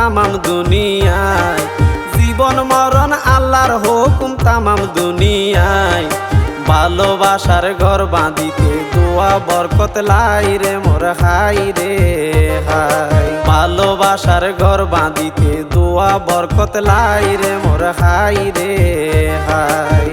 তামাম দুনিয়ায়, জীবন মরণ আল্লাহর হুকুম তামাম দুনিয়ায়। ভালোবাসার ঘর বাঁধিতে দোয়া বরকত লাই রে মোর হাই রে হাই। ভালোবাসার ঘর বাঁধিতে দোয়া বরকত লাই রে মোর হাই রে হাই।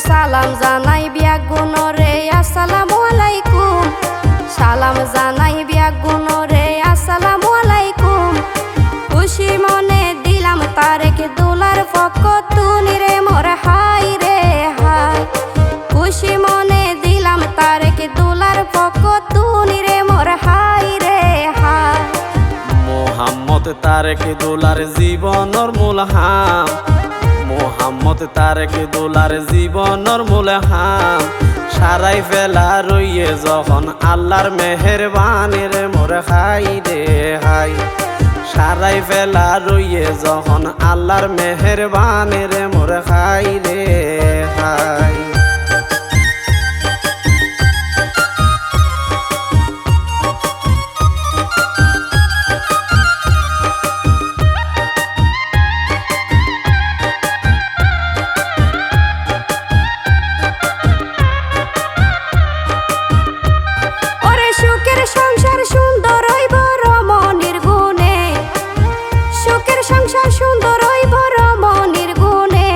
সালাম জানাই বিয়া গুণরে আসসালামু আলাইকুম, সালাম জানাই বিয়া গুণরে আসসালামু আলাইকুম। খুশি মনে দিলাম তারেক দোলার পক্ষ তুনি রে মোর হাই রে হাই। খুশি মনে দিলাম তারেক দোলার পক্ষ তুনি রে মোর হাই রে হাই। মোহাম্মদ তারেক দোলার জীবনের মূল হাম, মোহাম্মদ তারেক দোলার জীবনের মূল হাম। সারাই ফেলা রইয়ে যখন আল্লাহর মেহেরবানি রে মোর হাই রে হাই। সারাই ফেলা রইয়ে যখন আল্লাহর মেহেরবানি রে মোর হাই রে হাই। সংসার সুন্দর হইব রমণীর গুণে, সুখের সংসার সুন্দর হইব রমণীর গুণে।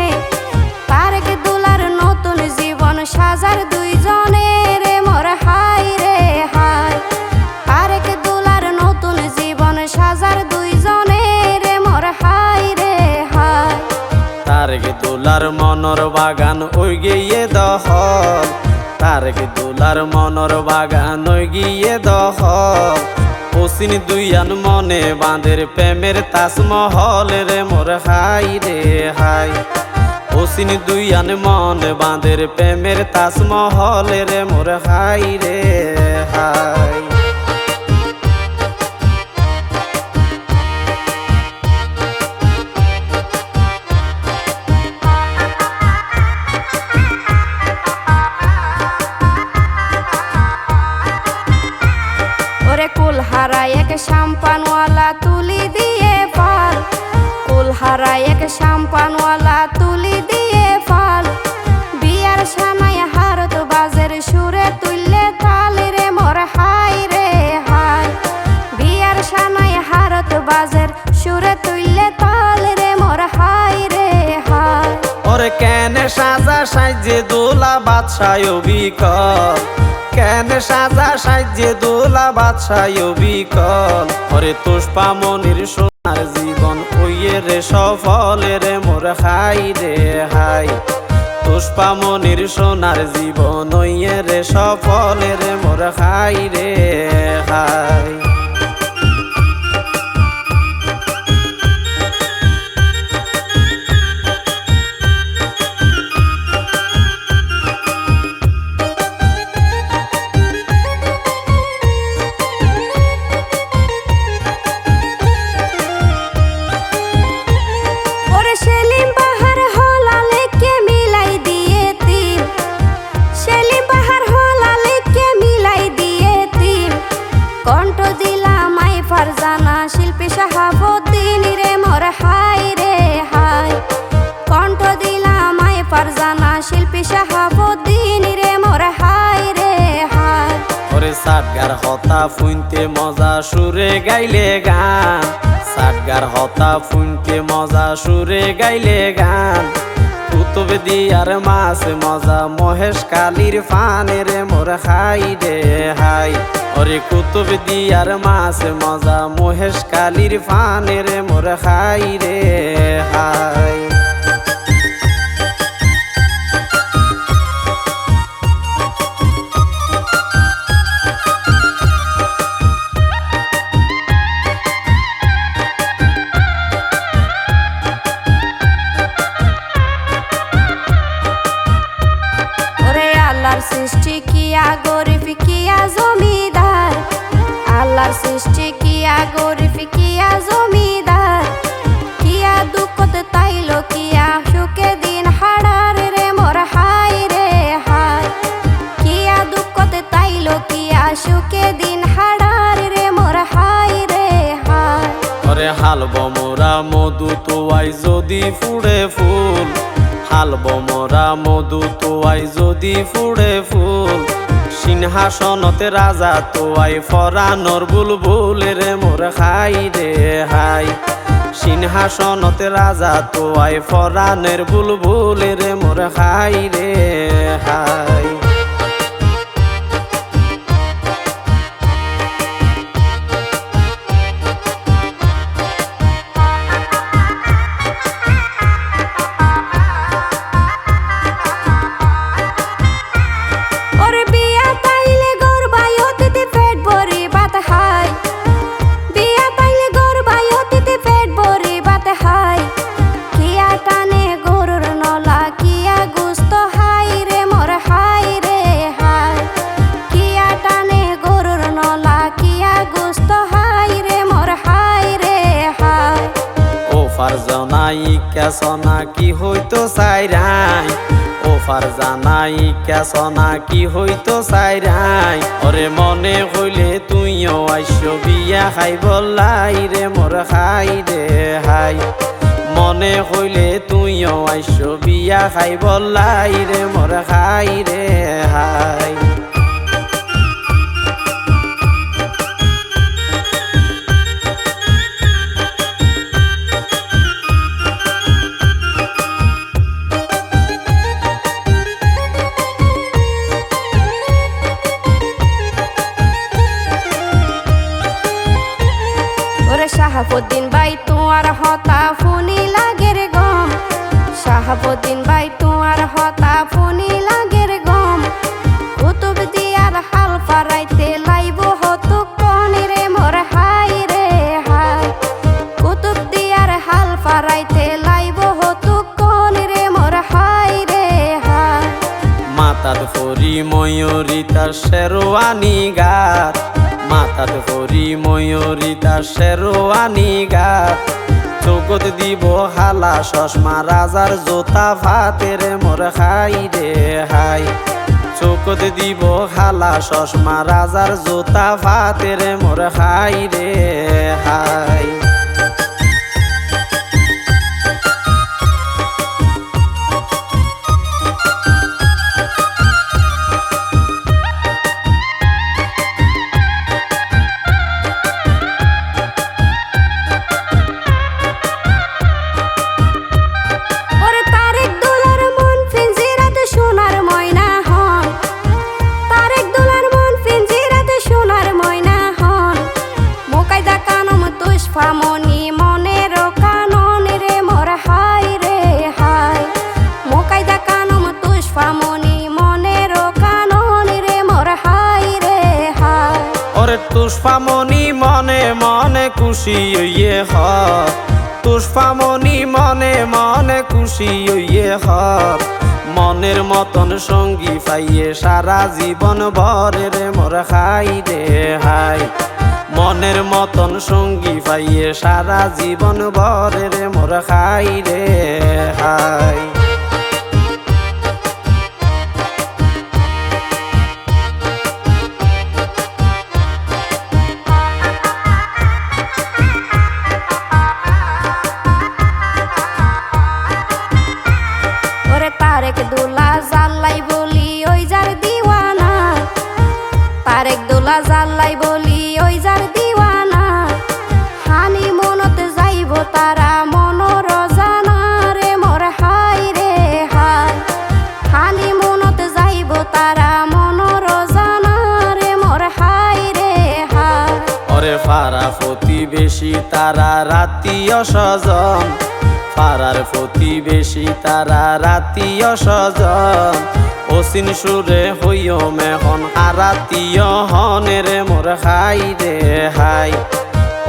তারেক দোলার নতুন জীবন সাজার দুইজনে রে মোর হাই রে হাই। তারেক দোলার নতুন জীবন সাজার দুইজনে রে মোর হাই রে হাই। তারেক দোলার মনর বাগান ওই গিয়ে দখল, তারেক দোলার মনর বাগান ওই গিয়ে দখল। পশ্চিম দুইয়ান মনে বাঁধের প্রেমের তাজমহল রে মোর হাই রে হাই। পশ্চিম দুইয়ান মনে বাঁধের প্রেমের তাজমহল রে মোর হাই রে হাই। কুলহারা এক শ্যাম্পানওয়ালা তুলি দিয়ে ফল, কুলহারা এক শ্যাম্পানওয়ালা তুলি দিয়ে ফল। বিয়ার সানায় হারত বাজের সুরে তুললে তাল রে মোর হাই রে হাই। বিয়ার সানায় হারত বাজের সুরে তুললে তাল রে মোর হাই রে হাই। ওরে কেন সাজা সাজে দোলা বাদশাহ বিকল, কেন সাজা সাজে দোলা বাদশাহ বিকল। ওরে তুষ্পা মনির সোনার জীবন ওইয়ে রে সফল রে মোর হাই রে হাই। তুষ্পা মনির সোনার জীবন ওইয়ে রে সফল রে মোর হাই রে হাই। ফারজানা শিল্পী শাহাবুদ্দিন রে মোর হাই রে হাই। কণ্ঠ দিলাম আই ফারজানা শিল্পী শাহাবুদ্দিন রে মোর হাই রে হাই। ওরে সাতগার হতা ফুনতে মজা সুরে গাইলে গান, সাতগার হতা ফুনতে মজা সুরে গাইলে গান। কুতুব দিয়ার মাছ মজা মহেশ কালির ফানে রে মোর হাই রে হাই। ওরে কুতুব দিয়ার মাছ মজা মহেশ কালির ফানে রে মোর হাই রে হাই। সৃষ্টি কিয়া গরিব কিয়া জমিদার হালব মোরা মধু তোয়াই যদি ফুড়ে ফুল হালব মোরা মধু তোয়াই যদি ফুড়ে ফুল সিংহাসনতে রাজা তোয়াই ফরানোর বুলবুল রে মোর খাই রে হাই সিংহাসনতে রাজা তোয়াই ফরানের বুলবুল রে মোর খাই রে হাই ফারজানাই কেসনা কি হইতো সাইরাই ও ফারজানাই কেসনা কি হইতো সাইরাই ওরে মনে হইলে তুইও আইসো বিয়া খাই বললাই রে মোর খাই রে হাই মনে হইলে তুইও আইসো বিয়া খাই বললাই রে মোর খাই রে হাই শাহাবুদ্দিন ভাই তোমার হতা ফুনি লাগের গম শাহাবুদ্দিন ভাই তোমার হতা ফুনি লাগের গম কুতুব দিয়ার হাল ফারাইতে লাইব হতো কনি রে মোর হাই রে হাই কুতুব দিয়ার হাল ফারাইতে লাইব হতো কনি রে মোর হাই রে হাই মাতার ফরি ময়ূরী তার শেরওয়ানি গাত মাতাত হরি ময়ূরী তার শেরওয়ানি গাত চৌকত দিব হালা চশমা রাজার জোতা ভাতের মোর খাই রে হাই চৌকত দিব হালা চশমা রাজার জোতা ভাতের মোর খাই রে হাই ফামনি মনের কানন রে মোর হাই রে হাই মোকাইদা কানম তুষ ফামনি মনের কানন রে মোর হাই রে হাই ওরে তুষ্পামনি মনে মনে খুশি হইয়ে হ তুষ্পামনি মনে মনে খুশি হইয়ে হ মনের মতন সঙ্গী পাইয়ে সারা জীবন ভরে রে মোর খাই রে হাই মনের মতন সঙ্গী পাইয়ে সারা জীবন ভরে রে মোর খাই রে হাই ওরে তারেক দোলা জাল্লাই বলি ওই যার দিওয়ানা তারেক দোলা জাল্লাই বলি ওই যার দিওয়ানা হানি মনত যাইব তারা মনোর জানা রে মোর হাই রে হাই হানি মনত যাইব তারা মনোর জানা রে মোর হাই রে হাই ওরে ফারা প্রতিবেশী তারা রাতীয় স্বজন পাড়ার প্রতিবেশী তারা রাতীয় স্বজন অসিন সুরে হইও মেহন আরাতীয় হনে রে মোর খাই রে হাই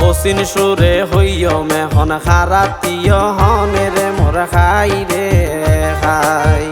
অসিন সুরে হইও মেহন খারাতীয় হনে রে মোর খাই রে হাই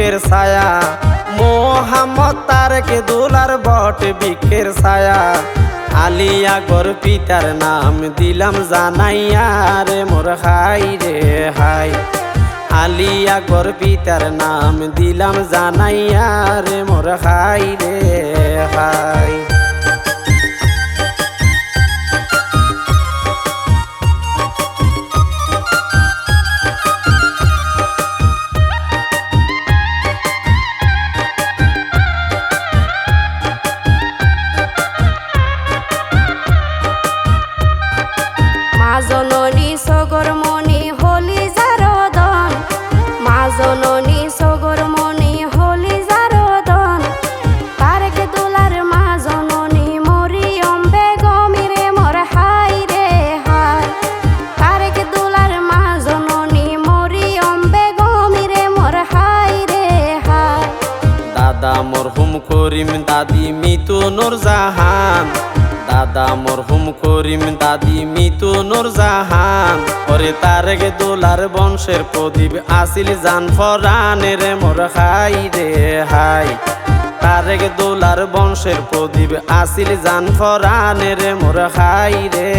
বৃক্ষের ছায়া, মোহাম্মদ তারেক দুলার বট বৃক্ষের ছায়া। আলী আকবর পিতার নাম দিলাম জানাইয়া রে মোর হাই রে হাই। আলী আকবর পিতার নাম দিলাম জানাইয়া রে মোর হাই রে হাই। মা জননী সগরমণি হলি জারদন, মা জননী সগরমণি হলি জারদন। তারেক দুলার মা জননী মরিয়ম বেগম রে মোর হাই রে হাই। তারেক দুলার মা জননী মরিয়ম বেগম রে মোর হাই রে হাই। দাদা মরহুম করিম দাদি মিতু নূর জাহান, দাদা মরহুম করিম দাদি মিতু নূর জাহান। ওরে তারেক দুলার বংশের প্রদীপ আসিল জান ফরানে রে মোর হাই রে হাই। তারেক দুলার বংশের প্রদীপ আসিল জান ফরানে রে মোর হাই রে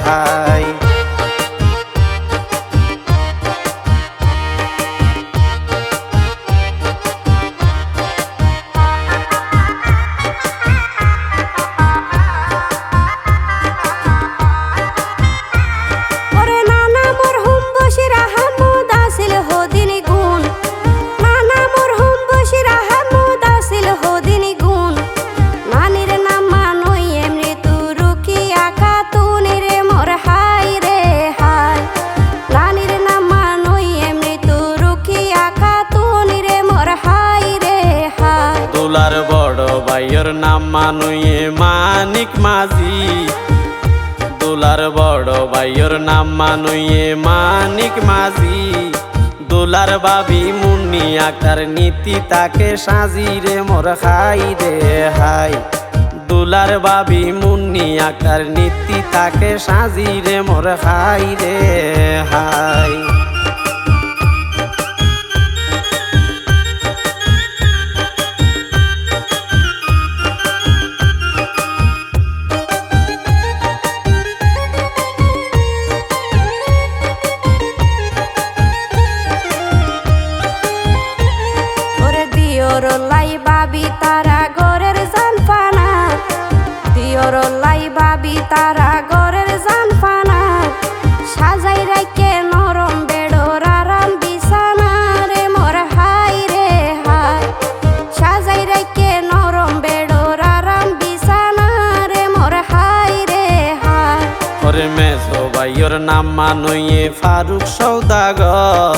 হাই। দুলার বড় ভাইয়ের নাম মানুয়ে মানিক মাঝি, দুলার বড় ভাইয়ের নাম মানুয়ে মানিক মাঝি। দুলার বাবি মুন্নি আক্তার নীতি তাকে সাজি রে মোর হাই রে হাই। দুলার বাবি মুন্নি আক্তার নীতি তাকে সাজি রে মোর হাই রে হাই। দিওরলাই বাবি তারা গরের জানফানা, দিওরলাই বাবি তারা গরের জানফানা। সাজাই রাইকে নরম বেড়োর আরাম বিছানা রে মোর হাই রে হাই। সাজাই রাইকে নরম বেড়োর আরাম বিছানা রে মোর হাই রে হাই। ওরে মেজো ভাইয়ের নাম মানুয়ে ফারুক সৌদাগর,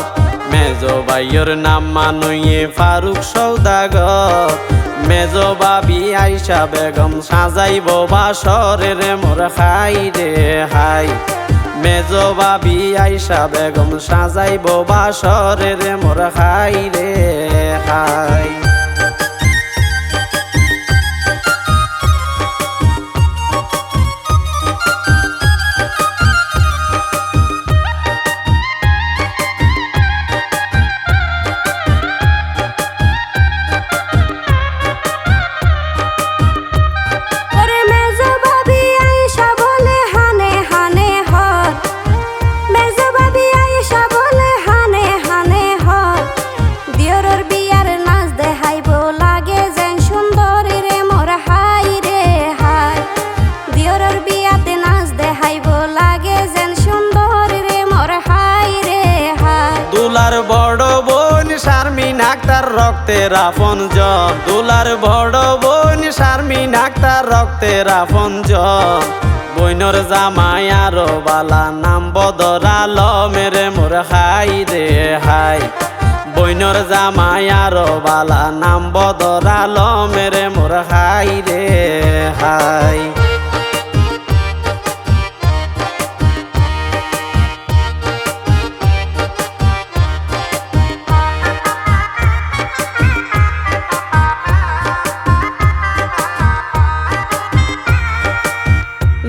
মেজো ভাইয়ের নাম মানুয়ে ফারুক সৌদাগর। মেজো বাবি আইসা বেগম সাজাইব বাসর রে মোর হাই রে হাই। মেজো বাবি আইসা বেগম সাজাইব বাসর রে মোর হাই রে হাই। দুলার বড় বোন শারমিন আক্তার রক্তের আপনজন, দুলার বড় বোন শারমিন আক্তার রক্তের আপনজন। বইনর জামাই আরো বালা নাম বদর আলমের মোর হাই রে হাই। বইনর জামাই আরো বালা নাম বদর আলমের মোর হাই রে হাই।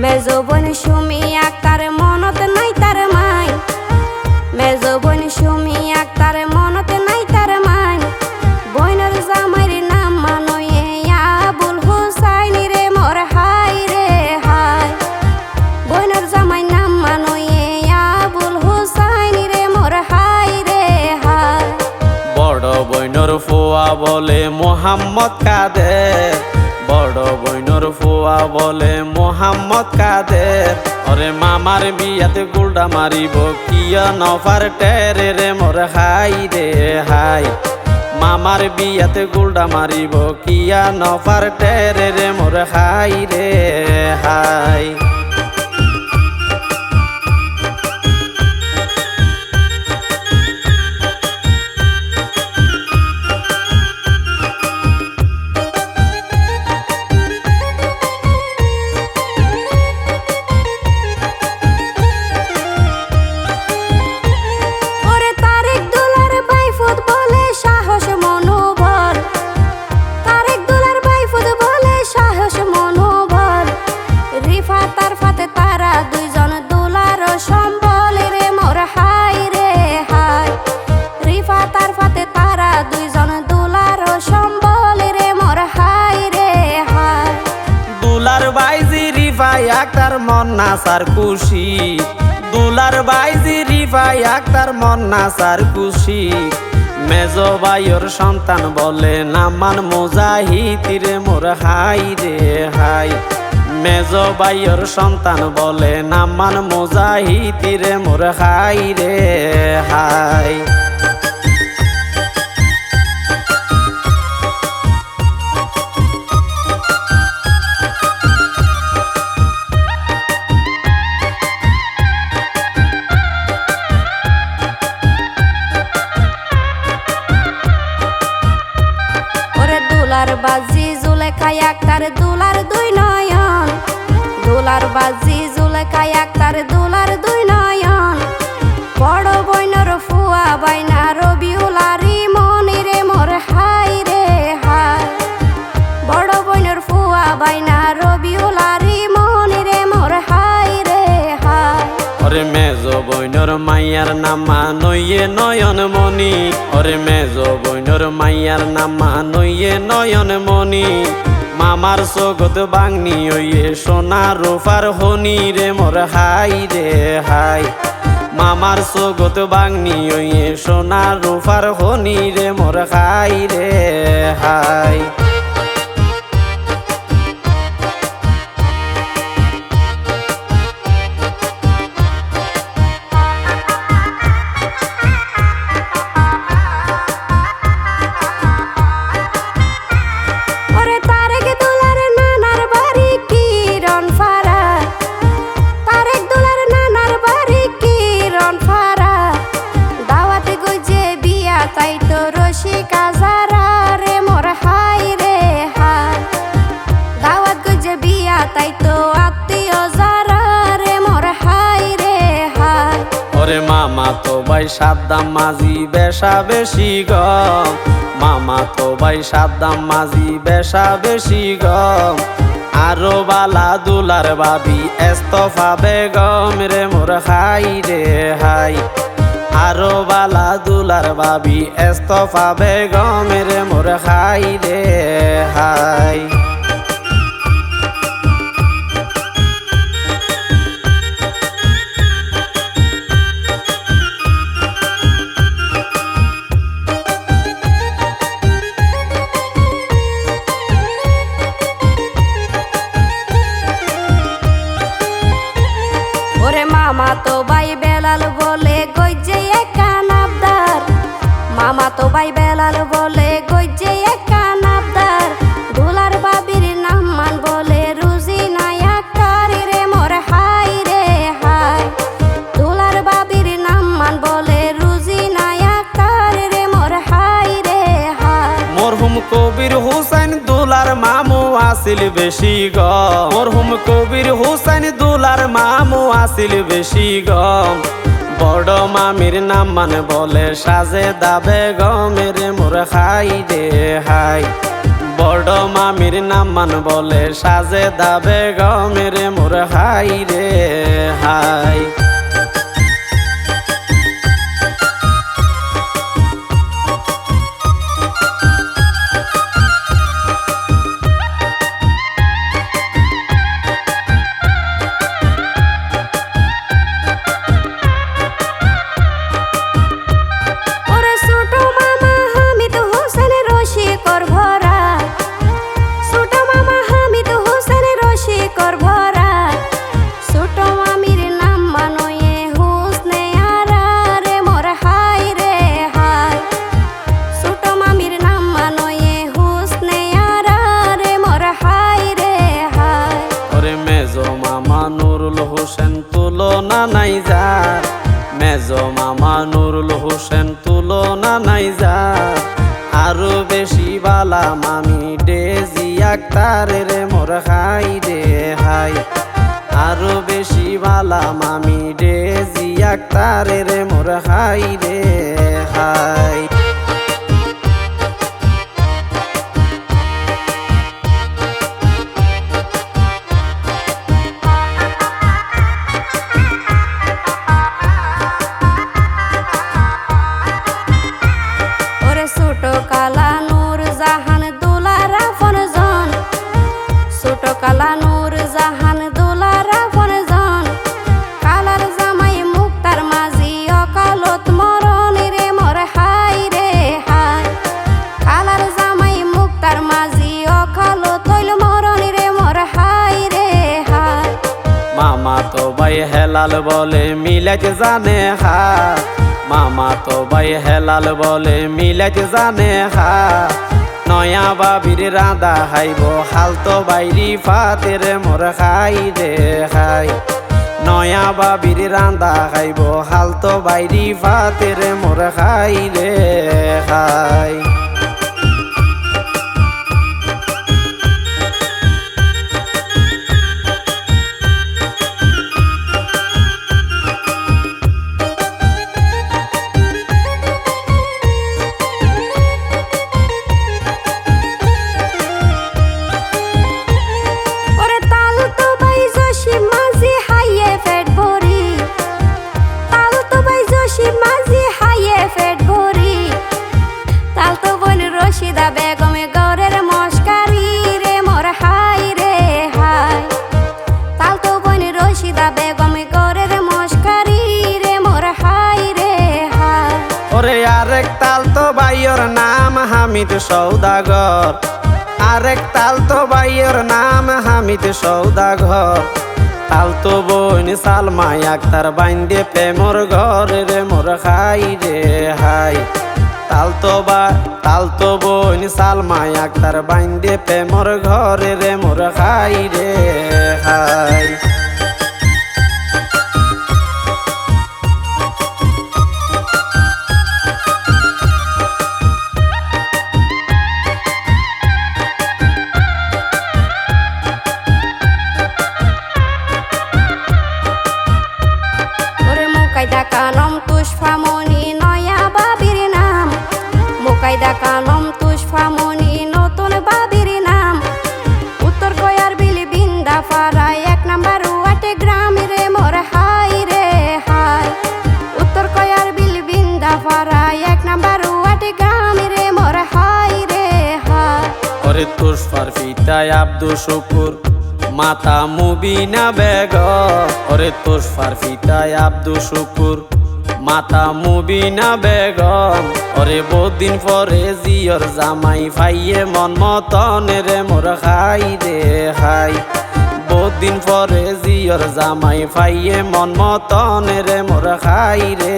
মেজো বোন সুমি আক্তার মনত নাই তার মাই, মেজো বোন সুমি আক্তার মনত নাই তার মাই। ফুয়া বলে মোহাম্মদ কাদের, বড় বইনর ফুয়া বলে মোহাম্মদ কাদের। ওরে মামার বিয়াতে গুলডা মারিব কিয়া নফার টেরে রে মোর হাই রে হাই। মামার বিয়াতে গুলডা মারিব কিয়া নফার টেরে রে মোর হাই রে হাই। আক্তার মন্না সার খুশি, দুলার বাইজি রিফাই আক্তার মন্না সার খুশি। মেজো ভাইয়ের সন্তান বলে নামান মুজাহিদ রে মোর হাই রে হাই। মেজো ভাইয়ের সন্তান বলে নামান মুজাহিদ রে মোর হাই রে হাই। দুলার বাজি জুলেখায় আক্তার দুলার দুই নয়ন, দুলার বাজি জুলেখায় আক্তার দুলার দুই নয়ন। বড় বইনর ফুয়া বাইনা রবিউল আরি মনি রে মোর হাই রে হাই। বড় বইনর ফুয়া বাইনা রবিউল আরি মনি রে মোর হাই রে হাই। ওরে মেজো বইনর মাইয়ার নামা নইয়ে নয়ন মনি, ওরে মেজো বইনর মাইয়ার নামা নইয়ে নয়ন মনি। মামার সগত বাংনি ওইয়ে সোনা রূপার হনি রে মোর হাই রে হাই। মামার সগত বাংনি ওইয়ে সোনা রূপার হনি রে মোর হাই রে হাই। তাই তো রসিকা যারা রে মোর হাই রে হাই। দাওয়াত গজে বিয়া তাই তো আত্মীয় যারা রে মোর হাই রে হাই। ওরে মামা তো ভাই সাদ্দাম মাঝি বেশা বেশি গম, মামা তো ভাই সাদ্দাম মাঝি বেশা বেশি গম। আরো বালা দুলার বাবি এস্তফা বেগম রে মোর হাই রে হাই। আরো বালা দুলার বাবি এস্তফা বেগম রে মোর হাই রে হাই। ওরে মামা তো ভাই বেলাল বলে গইজে একা নাবদার, মামা তো ভাই বেলাল বলে গইজে একা নাবদার। দুলার বাবির নামান বলে রুজি নাই আক্তার রে মোর হাই রে হাই। দুলার বাবির নামান বলে রুজি নাই আক্তার রে মোর হাই রে হাই। মরহুম কবির হুসাইন দুলার মামু আসিল বেশি গম, মরহুম কবির হুসাইন দুলার মামু আসিল বেশি গম। বড় মামির নাম মানে বলে সাজেদা বেগম রে মোর হাই রে হাই। বড় মামির নাম মান বলে সাজেদা বেগম রে মোর হাই রে হাই। যার মেজো মামা নুরুল হোসেন তুলনা নাই যার আরো বেশি বালা মামি ডেজি আক্তারের মোর হাই রে হাই আরো বেশি বালা মামি ডেজি আক্তারের মোর হাই রে হাই ছোট কালা নূর জাহান দোলারা ফনজন ছোট কালা নূর জাহান দোলারা ফনজন কালার জামাই মুক্তার মাঝি অকালত মরণ রে মোর হাই রে হাই কালার জামাই মুক্তার মাঝি অকালত হইল মরণ রে মোর হাই রে হাই মামা তো ভাই হেলাল বলে মিলাতে জানে হা মামা তো ভাই হেলাল বলে মিলাতে জানে হা নয়া বাবির রাঁধা খাইব হাল তো বাইরি ফাতের মোর খাই রে খাই নয়া বাবির রাঁধা খাইব হাল তো বাইরি ফাতের মোর খাই রে খাই রশিদা বেগমে গরের মস্কারি রে মোর হাই রে হাই তাল তো বোন রশিদা বেগমে গরের মস্কারি রে মোর হাই রে হাই ওরে আরেক তাল তো ভাইয়ের নাম হামিদ সৌদাগর আরেক তাল তো ভাইয়ের নাম হামিদ সৌদাগর তাল তো বোন সালমা আক্তার বাইন্দে প্রেমর ঘর রে মোর খাই রে হাই তাল তো বোন সালমা আক্তার বাইন্দে প্রেমর ঘর রে মোর খাই রে হাই মুকাইদা কানম তুষ্ফামণি নয়া বাবির নাম মুকাইদা কানম তুষ্ফামণি নতুন বাবির নাম উত্তর গয়ার বিলি বিন্দা পাড়ায় 1 নাম্বার ওয়াটে গ্রাম রে মোর হাই রে হাই উত্তর গয়ার বিলি বিন্দা পাড়ায় 1 নাম্বার ওয়াটে গ্রাম রে মোর হাই রে হাই ওরে তুষফার ফিতায় আব্দুল শুকুর মাতা মুবিনা বেগম ওরে তুষফার ফিতায় আব্দুল শুকুর মাতা মুবিনা বেগম ওরে বহুদিন পরে জিয়র জামাই ফাইয়ে মন মতন রে মোর খাই রে খাই বহুদিন পরে জিয়র জামাই ফাইয়ে মন মতন রে মোর খাই রে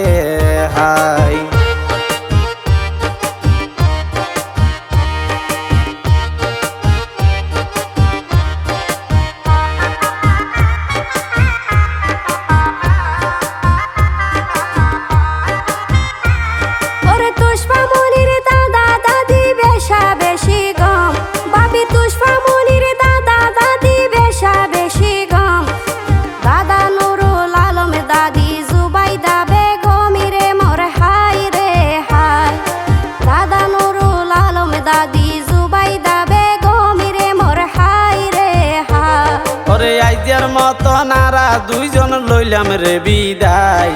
খাই আইজার মতো নারা দুইজন লইলাম রে বিদায়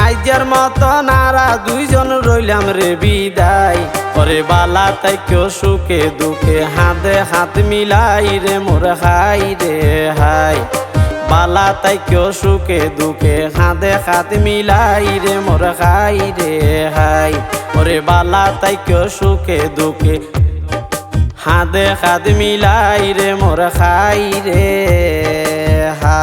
আইজার মতো নারা দুইজন রইলাম রে বিদায় ওরে বালা তাই কেউ সুখে দুঃখে হাতে হাত মিলাই রে মোর হাই রে হাই বালা তাই কেউ সুখে দুঃখে হাতে হাত মিলাই রে মোর হাই রে হাই ওরে বালা তাই কেউ সুখে দুঃখে হাতে হাত মিলাই রে মোর খাই রে হা।